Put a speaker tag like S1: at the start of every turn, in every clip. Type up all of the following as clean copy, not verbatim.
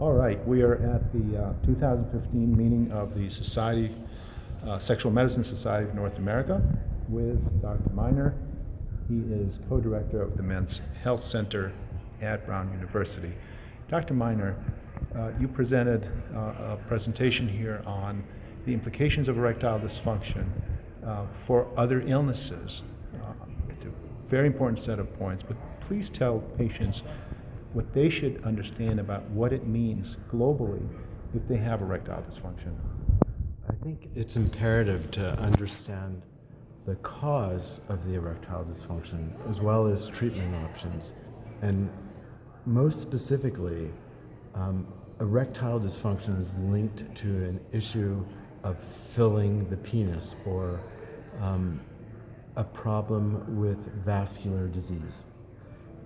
S1: All right, we are at the 2015 meeting of the Society, Sexual Medicine Society of North America with Dr. Miner. He is co-director of the Men's Health Center at Brown University. Dr. Miner, you presented a presentation here on the implications of erectile dysfunction for other illnesses. It's a very important set of points, but please tell patients what they should understand about what it means globally if they have erectile dysfunction.
S2: I think it's imperative to understand the cause of the erectile dysfunction as well as treatment options. And most specifically, erectile dysfunction is linked to an issue of filling the penis or a problem with vascular disease.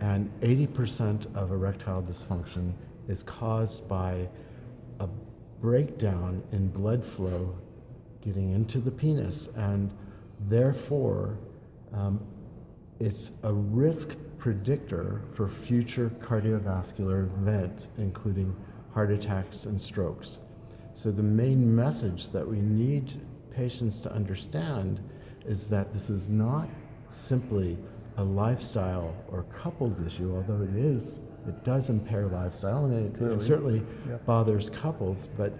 S2: And 80% of erectile dysfunction is caused by a breakdown in blood flow getting into the penis, and therefore it's a risk predictor for future cardiovascular events, including heart attacks and strokes. So the main message that we need patients to understand is that this is not simply a lifestyle or couples issue, although it does impair lifestyle, and it certainly bothers couples, but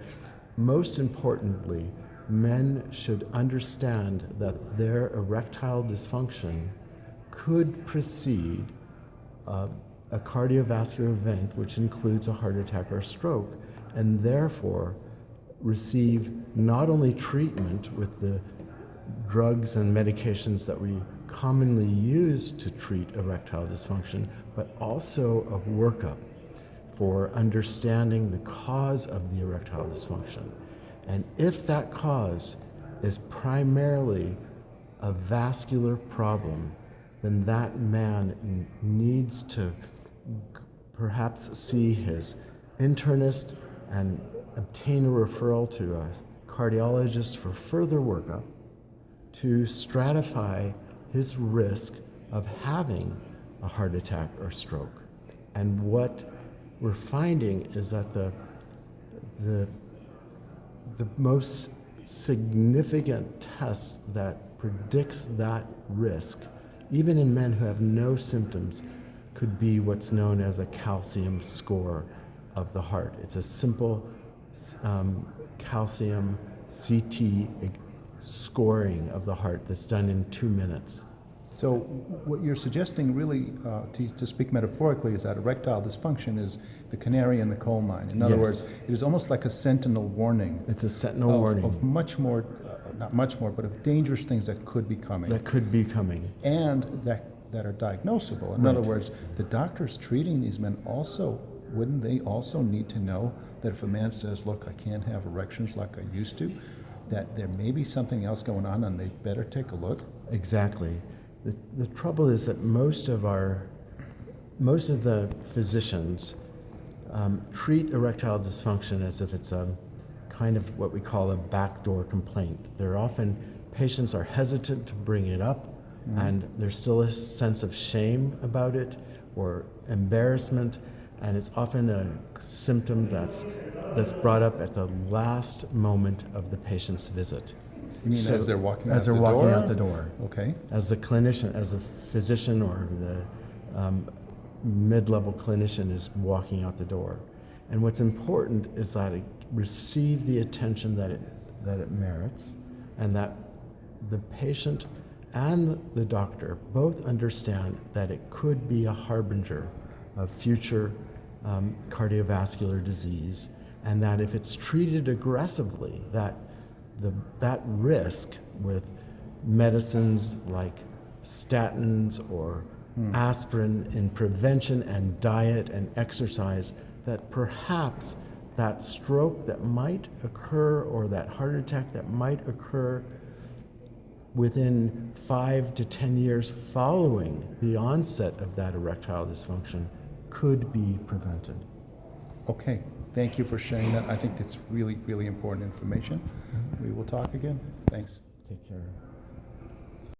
S2: most importantly, men should understand that their erectile dysfunction could precede a cardiovascular event, which includes a heart attack or stroke, and therefore receive not only treatment with the drugs and medications that we commonly used to treat erectile dysfunction, but also a workup for understanding the cause of the erectile dysfunction. And if that cause is primarily a vascular problem, then that man needs to perhaps see his internist and obtain a referral to a cardiologist for further workup to stratify his risk of having a heart attack or stroke. And what we're finding is that the most significant test that predicts that risk, even in men who have no symptoms, could be what's known as a calcium score of the heart. It's a simple calcium CT scoring of the heart that's done in 2 minutes.
S1: So what you're suggesting really, to speak metaphorically, is that erectile dysfunction is the canary in the coal mine. In other words, it is almost like a sentinel warning.
S2: It's a sentinel warning.
S1: Of much more, not much more, but of dangerous things that could be coming.
S2: That could be coming.
S1: And that are diagnosable. In other words, the doctors treating these men also, wouldn't they also need to know that if a man says, look, I can't have erections like I used to, that there may be something else going on and they better take a look?
S2: Exactly. The trouble is that most of the physicians treat erectile dysfunction as if it's a kind of what we call a backdoor complaint. Patients are hesitant to bring it up, and there's still a sense of shame about it or embarrassment, and it's often a symptom that's brought up at the last moment of the patient's visit.
S1: You mean as they're walking out the door?
S2: As they're walking out the door.
S1: Okay.
S2: As the clinician, as a physician or the mid-level clinician is walking out the door. And what's important is that it receive the attention that it merits, and that the patient and the doctor both understand that it could be a harbinger of future cardiovascular disease, and that if it's treated aggressively, that risk with medicines like statins or aspirin in prevention and diet and exercise, that perhaps that stroke that might occur or that heart attack that might occur within 5 to 10 years following the onset of that erectile dysfunction could be prevented.
S1: Okay. Thank you for sharing that. I think that's really, really important information. We will talk again. Thanks.
S2: Take care.